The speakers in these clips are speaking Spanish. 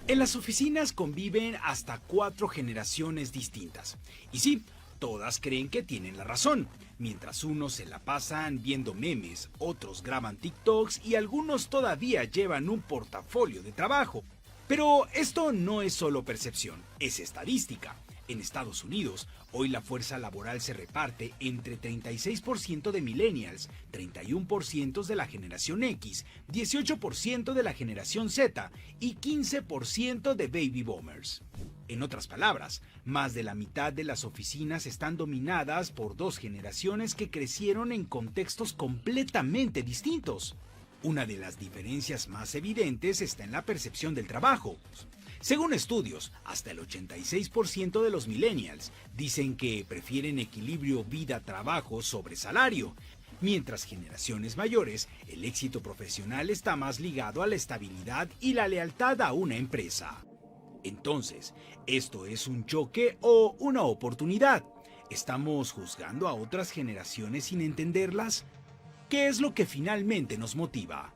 En las oficinas conviven hasta 4 generaciones distintas. Y sí, todas creen que tienen la razón. Mientras unos se la pasan viendo memes, otros graban TikToks y algunos todavía llevan un portafolio de trabajo. Pero esto no es solo percepción, es estadística. En Estados Unidos, hoy la fuerza laboral se reparte entre 36% de millennials, 31% de la generación X, 18% de la generación Z y 15% de baby boomers. En otras palabras, más de la mitad de las oficinas están dominadas por 2 generaciones que crecieron en contextos completamente distintos. Una de las diferencias más evidentes está en la percepción del trabajo. Según estudios, hasta el 86% de los millennials dicen que prefieren equilibrio vida-trabajo sobre salario, mientras generaciones mayores, el éxito profesional está más ligado a la estabilidad y la lealtad a una empresa. Entonces, ¿esto es un choque o una oportunidad? ¿Estamos juzgando a otras generaciones sin entenderlas? ¿Qué es lo que finalmente nos motiva?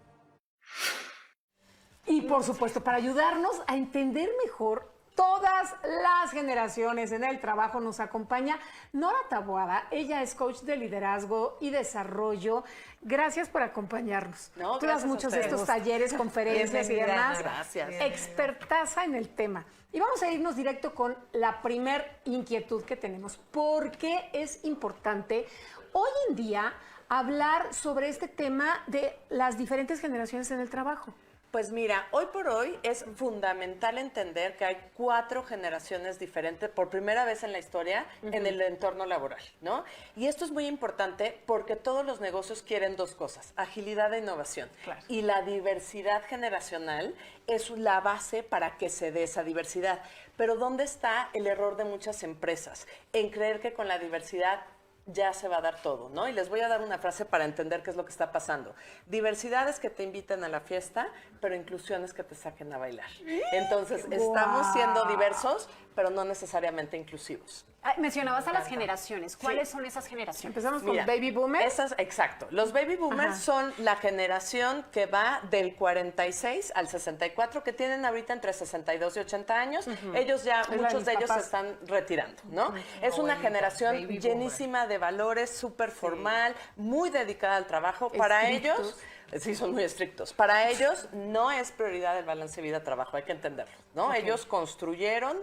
Y por supuesto, para ayudarnos a entender mejor todas las generaciones en el trabajo, nos acompaña Nora Taboada. Ella es coach de liderazgo y desarrollo. Gracias por acompañarnos. No, tú das muchos de estos talleres, conferencias y demás. Gracias. Expertaza en el tema. Y vamos a irnos directo con la primer inquietud que tenemos. ¿Por qué es importante hoy en día hablar sobre este tema de las diferentes generaciones en el trabajo? Pues mira, hoy por hoy es fundamental entender que hay 4 generaciones diferentes por primera vez en la historia en el entorno laboral, ¿no? Y esto es muy importante porque todos los negocios quieren 2 cosas, agilidad e innovación. Claro. Y la diversidad generacional es la base para que se dé esa diversidad. Pero ¿dónde está el error de muchas empresas? En creer que con la diversidad ya se va a dar todo, ¿no? Y les voy a dar una frase para entender qué es lo que está pasando. Diversidad es que te inviten a la fiesta, pero inclusión es que te saquen a bailar. Entonces, estamos siendo diversos, pero no necesariamente inclusivos. Mencionabas a las generaciones. ¿Cuáles son esas generaciones? Empezamos con Mira, baby boomers. Exacto. Los baby boomers son la generación que va del 46 al 64, que tienen ahorita entre 62 y 80 años. Ellos ya, muchos de ellos se están retirando, ¿no? Es una generación llenísima de valores, súper formal, muy dedicada al trabajo. Para ellos, sí, son muy estrictos. Para ellos no es prioridad el balance vida-trabajo, hay que entenderlo, ¿no? Ellos construyeron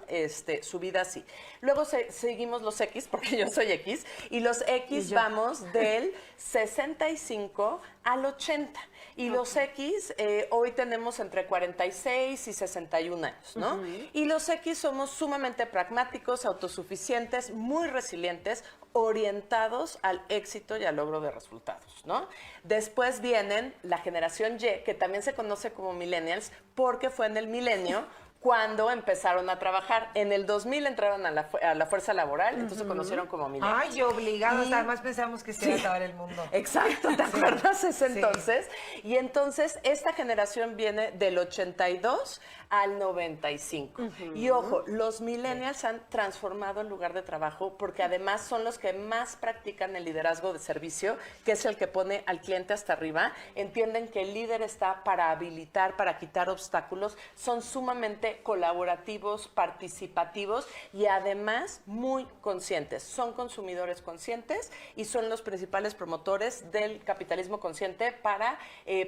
su vida así. Luego seguimos los X, porque yo soy X, y los X vamos del 65 al 80. Y los X, hoy tenemos entre 46 y 61 años, ¿no? Y los X somos sumamente pragmáticos, autosuficientes, muy resilientes, orientados al éxito y al logro de resultados, ¿no? Después vienen la generación Y, que también se conoce como millennials, porque fue en el milenio cuando empezaron a trabajar. En el 2000 entraron a la fuerza laboral, entonces se conocieron como millennials. Ay, obligados, además pensamos que se iba a acabar el mundo. Exacto, ¿te acuerdas ese entonces? Y entonces esta generación viene del 82 al 95. Y ojo, los millennials han transformado el lugar de trabajo porque además son los que más practican el liderazgo de servicio, que es el que pone al cliente hasta arriba. Entienden que el líder está para habilitar, para quitar obstáculos. Son sumamente colaborativos, participativos y además muy conscientes. Son consumidores conscientes y son los principales promotores del capitalismo consciente para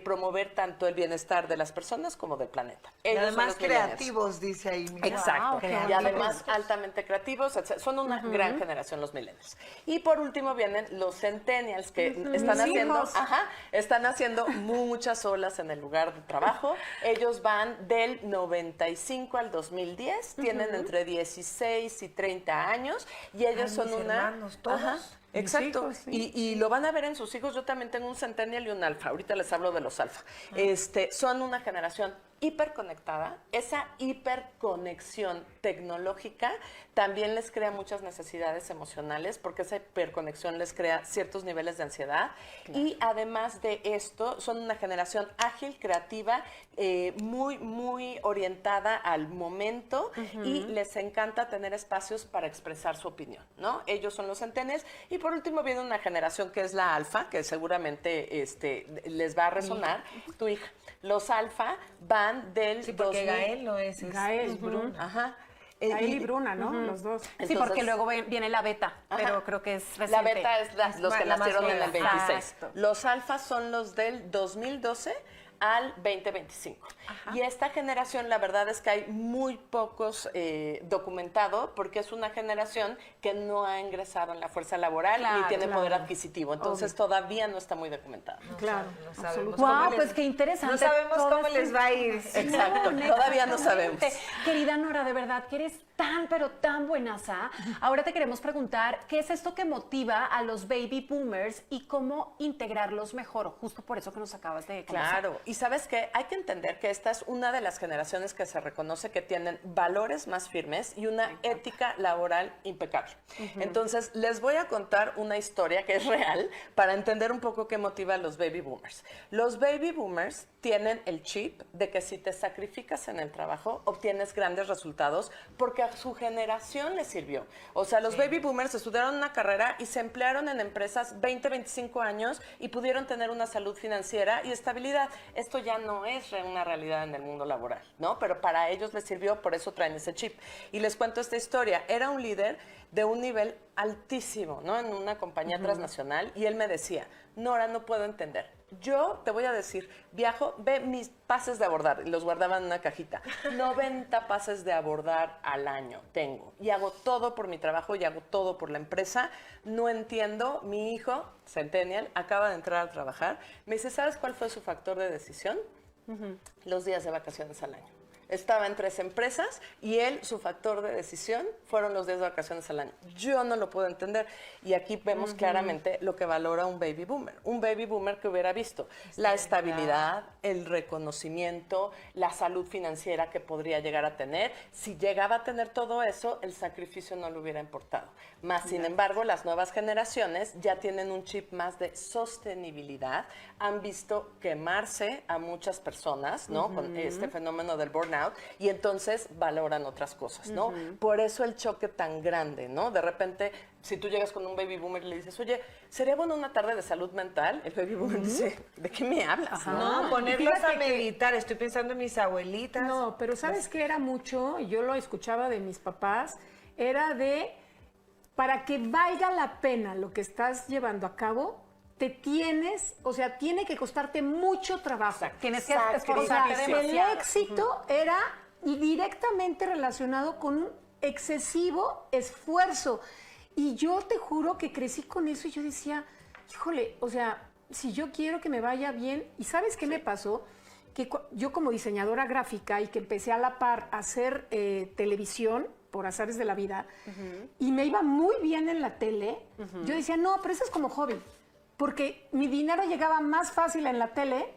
promover tanto el bienestar de las personas como del planeta. Y además creativos, dice ahí. Mira. Exacto. Y además altamente creativos. Son una gran generación los millennials. Y por último vienen los centennials que están haciendo muchas olas en el lugar de trabajo. Ellos van del 95 al 2010, tienen entre 16 y 30 años y ellos son hermanos, todos. Exacto, y lo van a ver en sus hijos. Yo también tengo un centennial y un alfa, ahorita les hablo de los alfa. Son una generación hiperconectada. Esa hiperconexión tecnológica también les crea muchas necesidades emocionales porque esa hiperconexión les crea ciertos niveles de ansiedad. Y además de esto, son una generación ágil, creativa, muy, muy orientada al momento y les encanta tener espacios para expresar su opinión, ¿no? Ellos son los centennials y por último viene una generación que es la alfa, que seguramente les va a resonar. Tu hija. Los alfa van del Sí, porque 2000. Gael no es Gael, Bruna. Ajá. Gael y Bruna, ¿no? Los dos. Sí, Entonces- porque luego viene la beta, pero creo que es reciente. La beta es los que la más nacieron en el nueva. 26. Exacto. Los alfas son los del 2012 al 2025. Y esta generación, la verdad es que hay muy pocos documentado porque es una generación que no ha ingresado en la fuerza laboral ni Claro, tiene claro. poder adquisitivo. Entonces todavía no está muy documentado. Claro, No sabemos absolutamente. cómo Wow, les- pues qué interesante. No sabemos todo cómo este- les va a ir. Exacto, todavía no sabemos. Querida Nora, de verdad que eres tan, pero tan buenaza. Ahora te queremos preguntar, ¿qué es esto que motiva a los baby boomers y cómo integrarlos mejor? Justo por eso que nos acabas de conversar. Claro, y sabes qué, hay que entender que esta es una de las generaciones que se reconoce que tienen valores más firmes y una ética laboral impecable. Entonces, les voy a contar una historia que es real para entender un poco qué motiva a los baby boomers. Los baby boomers tienen el chip de que si te sacrificas en el trabajo, obtienes grandes resultados porque a su generación les sirvió. O sea, los baby boomers estudiaron una carrera y se emplearon en empresas 20, 25 años y pudieron tener una salud financiera y estabilidad. Esto ya no es una realidad en el mundo laboral, ¿no? Pero para ellos les sirvió, por eso traen ese chip. Y les cuento esta historia. Era un líder de un nivel altísimo, ¿no? En una compañía transnacional y él me decía, Nora, no puedo entender. Yo te voy a decir, viajo, ve mis pases de abordar, y los guardaba en una cajita. 90 pases de abordar al año tengo. Y hago todo por mi trabajo y hago todo por la empresa. No entiendo, mi hijo, Centennial, acaba de entrar a trabajar. Me dice, ¿sabes cuál fue su factor de decisión? Los días de vacaciones al año. Estaba en 3 empresas y él, su factor de decisión, fueron los días de vacaciones al año. Yo no lo puedo entender. Y aquí vemos claramente lo que valora un baby boomer. Un baby boomer que hubiera visto la estabilidad, el reconocimiento, la salud financiera que podría llegar a tener. Si llegaba a tener todo eso, el sacrificio no le hubiera importado. Más, sin embargo, las nuevas generaciones ya tienen un chip más de sostenibilidad. Han visto quemarse a muchas personas, ¿no? Con este fenómeno del burnout. Y entonces valoran otras cosas, ¿no? Por eso el choque tan grande, ¿no? De repente, si tú llegas con un baby boomer y le dices, oye, ¿sería bueno una tarde de salud mental? El baby boomer dice, ¿de qué me hablas? No, ponerlos Fíjate a meditar. Estoy pensando en mis abuelitas. No, pero ¿sabes qué era mucho? Y yo lo escuchaba de mis papás, era de, para que valga la pena lo que estás llevando a cabo, te tienes, o sea, tiene que costarte mucho trabajo. Tienes que O sea, esforzarte el demasiado. éxito era directamente relacionado con un excesivo esfuerzo. Y yo te juro que crecí con eso y yo decía, híjole, o sea, si yo quiero que me vaya bien, ¿y sabes qué me pasó? Que yo como diseñadora gráfica y que empecé a la par a hacer televisión, por azares de la vida, y me iba muy bien en la tele, yo decía, no, pero eso es como hobby, porque mi dinero llegaba más fácil en la tele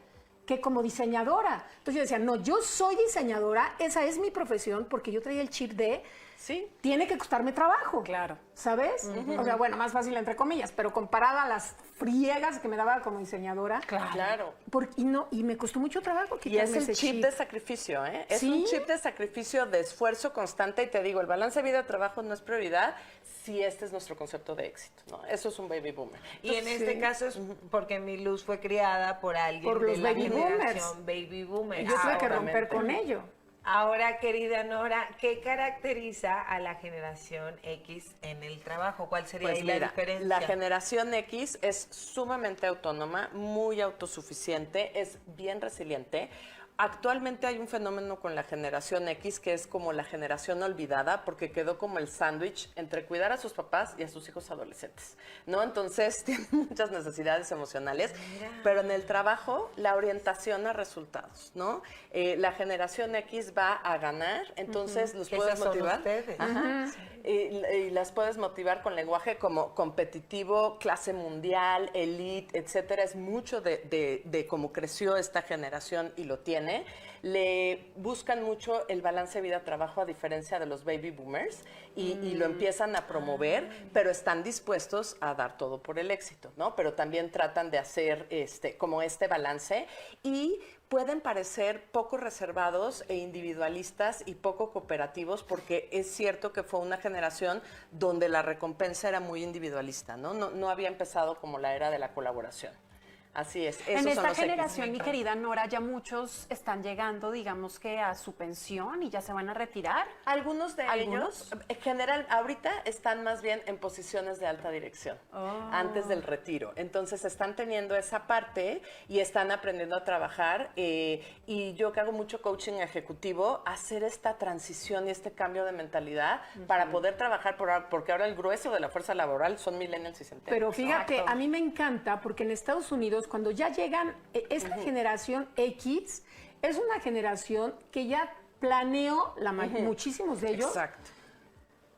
que como diseñadora. Entonces yo decía, no, yo soy diseñadora, esa es mi profesión, porque yo traía el chip de, Sí. tiene que costarme trabajo. Claro. ¿Sabes? O sea, bueno, más fácil entre comillas, pero comparada a las friegas que me daba como diseñadora. Claro. Y me costó mucho trabajo Y es quitarme el ese chip de sacrificio, ¿eh? Es Sí. un chip de sacrificio, de esfuerzo constante. Y te digo, el balance vida-trabajo no es prioridad si este es nuestro concepto de éxito, ¿no? Eso es un baby boomer. Y en este caso es porque mi Luz fue criada por alguien Por de los la baby generación baby boomer. Y yo tuve que romper Seguramente. con ello. Ahora, querida Nora, ¿qué caracteriza a la generación X en el trabajo? ¿Cuál sería Pues ahí mira, la diferencia? la generación X es sumamente autónoma, muy autosuficiente, es bien resiliente. Actualmente hay un fenómeno con la generación X que es como la generación olvidada porque quedó como el sándwich entre cuidar a sus papás y a sus hijos adolescentes, ¿no? Entonces tienen muchas necesidades emocionales, pero en el trabajo la orientación a resultados, ¿no? La generación X va a ganar, entonces los Que puedes esas son motivar. ustedes. Ajá. Y las puedes motivar con lenguaje como competitivo, clase mundial, elite, etcétera. Es mucho de cómo creció esta generación y lo tiene. tiene, le buscan mucho el balance vida-trabajo a diferencia de los baby boomers y lo empiezan a promover, pero están dispuestos a dar todo por el éxito, ¿no? Pero también tratan de hacer como este balance y pueden parecer poco reservados e individualistas y poco cooperativos porque es cierto que fue una generación donde la recompensa era muy individualista, ¿no? No había empezado como la era de la colaboración. Así es. En esta generación, mi querida Nora, ya muchos están llegando, digamos que a su pensión y ya se van a retirar. Algunos de ellos, en general, ahorita están más bien en posiciones de alta dirección, antes del retiro. Entonces están teniendo esa parte y están aprendiendo a trabajar. Y yo que hago mucho coaching ejecutivo, hacer esta transición y este cambio de mentalidad para poder trabajar, porque ahora el grueso de la fuerza laboral son millennials y centennials. Pero fíjate, a mí me encanta porque en Estados Unidos, cuando ya llegan, esta generación X es una generación que ya planeó, muchísimos de ellos, Exacto.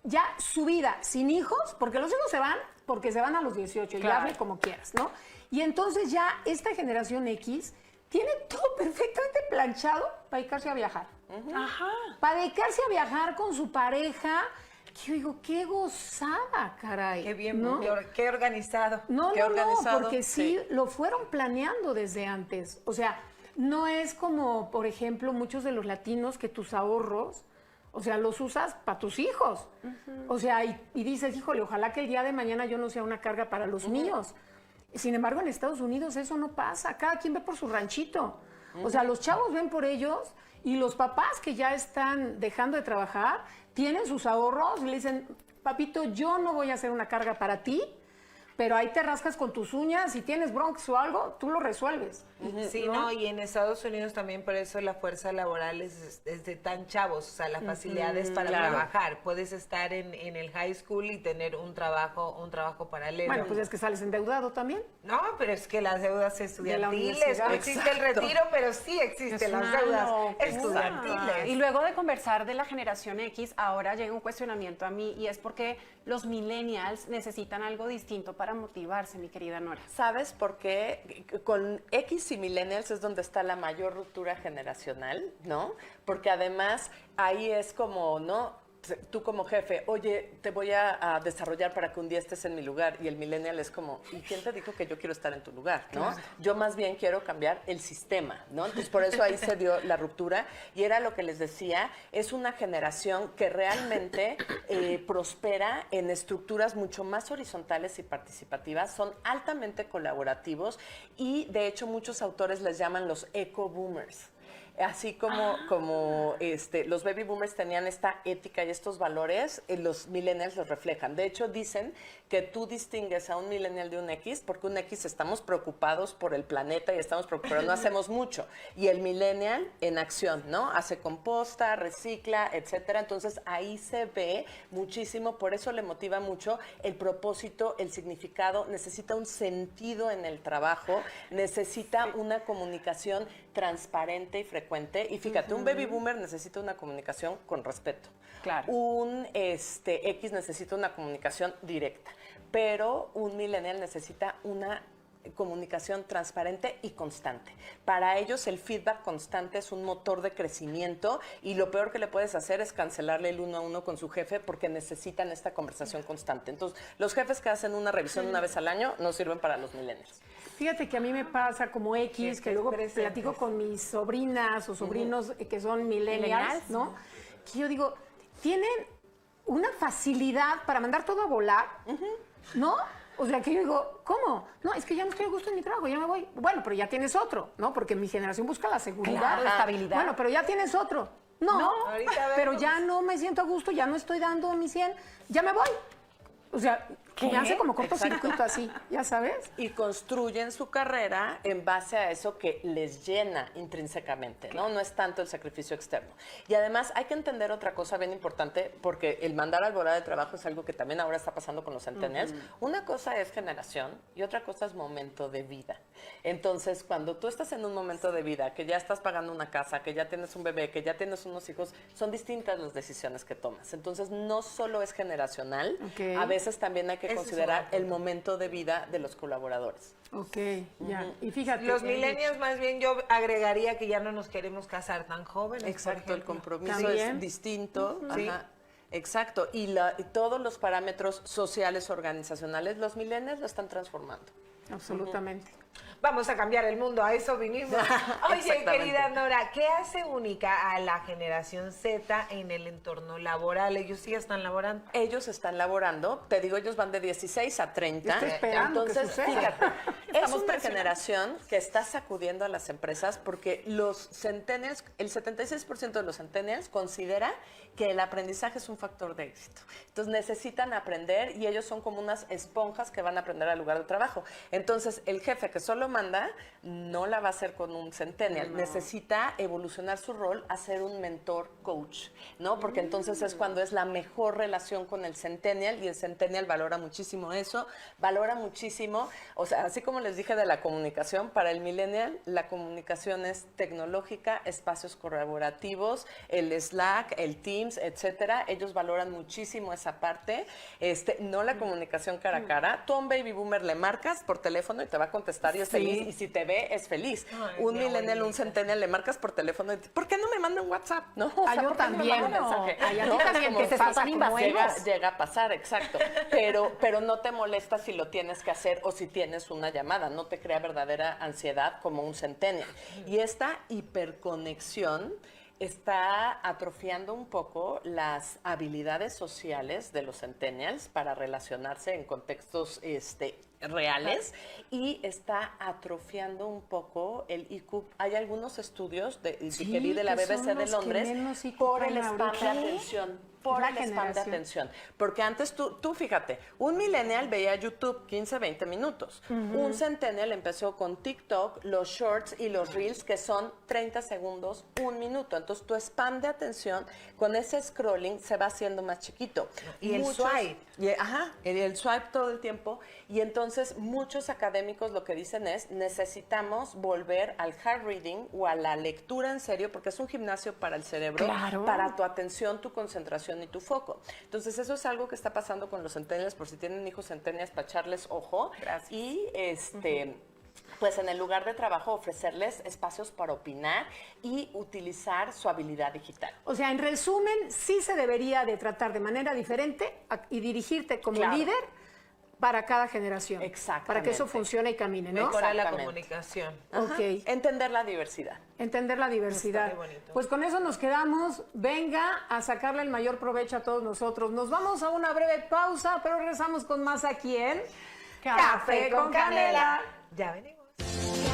ya su vida sin hijos, porque los hijos se van, porque se van a los 18, Claro. y hazle como quieras, ¿no? Y entonces ya esta generación X tiene todo perfectamente planchado para dedicarse a viajar. Ajá. Para dedicarse a viajar con su pareja. Que yo digo, qué gozada, caray. Qué bien, ¿no? qué organizado. No, Qué no, organizado, porque sí, sí. lo fueron planeando desde antes. O sea, no es como, por ejemplo, muchos de los latinos que tus ahorros, o sea, los usas para tus hijos. O sea, y dices, híjole, ojalá que el día de mañana yo no sea una carga para los míos. Sin embargo, en Estados Unidos eso no pasa. Cada quien ve por su ranchito. O sea, los chavos ven por ellos y los papás que ya están dejando de trabajar tienen sus ahorros y le dicen, papito, yo no voy a hacer una carga para ti, pero ahí te rascas con tus uñas, si tienes bronx o algo, tú lo resuelves. Sí, no, y en Estados Unidos también por eso la fuerza laboral es de tan chavos, o sea, la facilidad es para trabajar. Puedes estar en el high school y tener un trabajo paralelo. Bueno, pues es que sales endeudado también. No, pero es que las deudas estudiantiles, universidad. no existe el retiro, pero sí existen las deudas estudiantiles. Y luego de conversar de la generación X, ahora llega un cuestionamiento a mí y es porque los millennials necesitan algo distinto para motivarse, mi querida Nora. ¿Sabes por qué? Con X y millennials es donde está la mayor ruptura generacional, ¿no? Porque además ahí es como, ¿no? Tú como jefe, oye, te voy a desarrollar para que un día estés en mi lugar. Y el millennial es como, ¿y quién te dijo que yo quiero estar en tu lugar? ¿No? Claro. Yo más bien quiero cambiar el sistema, ¿no? Entonces, por eso ahí se dio la ruptura. Y era lo que les decía, es una generación que realmente prospera en estructuras mucho más horizontales y participativas, son altamente colaborativos y, de hecho, muchos autores les llaman los eco-boomers. Así como los baby boomers tenían esta ética y estos valores, los millennials los reflejan. De hecho, dicen que tú distingues a un millennial de un X porque un X estamos preocupados por el planeta y estamos preocupados, no hacemos mucho. Y el millennial en acción, ¿no? Hace composta, recicla, etcétera. Entonces, ahí se ve muchísimo, por eso le motiva mucho el propósito, el significado, necesita un sentido en el trabajo, necesita una comunicación transparente y frecuente. Y fíjate, un baby boomer necesita una comunicación con respeto. Claro. Un X necesita una comunicación directa. Pero un millennial necesita una comunicación transparente y constante. Para ellos el feedback constante es un motor de crecimiento y lo peor que le puedes hacer es cancelarle el 1 a 1 con su jefe porque necesitan esta conversación constante. Entonces, los jefes que hacen una revisión una vez al año no sirven para los millennials. Fíjate que a mí me pasa como X, que luego platico con mis sobrinas o sobrinos que son millennials, ¿no? Que yo digo, tienen una facilidad para mandar todo a volar, ¿no? O sea, que yo digo, ¿cómo? No, es que ya no estoy a gusto en mi trabajo, ya me voy. Bueno, pero ya tienes otro, ¿no? Porque mi generación busca la seguridad. Claro, estabilidad. Bueno, pero ya tienes otro. No, pero ya no me siento a gusto, ya no estoy dando mi 100, ya me voy. O sea, me hace como cortocircuito así, ¿ya sabes? Y construyen su carrera en base a eso que les llena intrínsecamente, ¿no? No es tanto el sacrificio externo. Y además hay que entender otra cosa bien importante, porque el mandar al volar de trabajo es algo que también ahora está pasando con los centennials. Una cosa es generación y otra cosa es momento de vida. Entonces, cuando tú estás en un momento de vida, que ya estás pagando una casa, que ya tienes un bebé, que ya tienes unos hijos, son distintas las decisiones que tomas. Entonces, no solo es generacional, a veces también hay que que Ese es considerar un buen el momento de vida de los colaboradores. Ok, ya. Y fíjate. Los millennials, más bien, yo agregaría que ya no nos queremos casar tan jóvenes. Exacto, por el ejemplo. compromiso También. es distinto. Sí. Ajá. Exacto, y todos los parámetros sociales, organizacionales, los millennials lo están transformando. Absolutamente. Vamos a cambiar el mundo, a eso vinimos. Oye, Exactamente. querida Nora, ¿qué hace única a la generación Z en el entorno laboral? Ellos sí están laborando. Ellos están laborando, te digo, ellos van de 16 a 30. Yo estoy esperando que Entonces, suceda. fíjate, es una generación que está sacudiendo a las empresas porque los centennials, el 76% de los centennials considera que el aprendizaje es un factor de éxito. Entonces necesitan aprender y ellos son como unas esponjas que van a aprender al lugar de trabajo. Entonces el jefe que solo manda no la va a hacer con un centennial. Necesita evolucionar su rol a ser un mentor coach, ¿no? Porque entonces es cuando es la mejor relación con el centennial y el centennial valora muchísimo eso, valora muchísimo, o sea, así como les dije de la comunicación, para el millennial la comunicación es tecnológica, espacios colaborativos, el Slack, el Teams, etcétera. Ellos valoran muchísimo esa parte, no la comunicación cara a cara. Tú a un baby boomer le marcas por teléfono y te va a contestar y es feliz, y si te ve es feliz. Ay, Un mi millennial, un abuelita. centennial le marcas por teléfono y ¿por qué no me manda un WhatsApp? ¿No? O sea, yo ¿por qué no me también, manda un no. mensaje? Ay, a ti ¿No? también, Es como que se pasa pasan como invasivos. llega a pasar, exacto. Pero no te molesta si lo tienes que hacer o si tienes una llamada. No te crea verdadera ansiedad como un centennial. Y esta hiperconexión está atrofiando un poco las habilidades sociales de los centennials para relacionarse en contextos reales y está atrofiando un poco el IQ. Hay algunos estudios que vi de la que son BBC de los que Londres menos IQ por el traen span de ahorita. atención. Por La el span de generación. atención. Porque antes tú fíjate, un millennial veía YouTube 15, 20 minutos. Un centennial empezó con TikTok, los shorts y los reels que son 30 segundos, 1 minuto. Entonces tu span de atención con ese scrolling se va haciendo más chiquito. Y el swipe. El swipe todo el tiempo. Y entonces muchos académicos lo que dicen es necesitamos volver al hard reading o a la lectura en serio porque es un gimnasio para el cerebro, Claro. para tu atención, tu concentración y tu foco. Entonces eso es algo que está pasando con los centennials, por si tienen hijos centennials, para echarles ojo. Gracias. Y pues en el lugar de trabajo ofrecerles espacios para opinar y utilizar su habilidad digital. O sea, en resumen, sí se debería de tratar de manera diferente y dirigirte como Claro. líder para cada generación. Exactamente. Para que eso funcione y camine, ¿no? Mejora la Exactamente. comunicación. Ajá. Ok. Entender la diversidad. Entender la diversidad. Está muy bonito. Pues con eso nos quedamos. Venga a sacarle el mayor provecho a todos nosotros. Nos vamos a una breve pausa, pero regresamos con más aquí en Café con Canela. Ya venimos.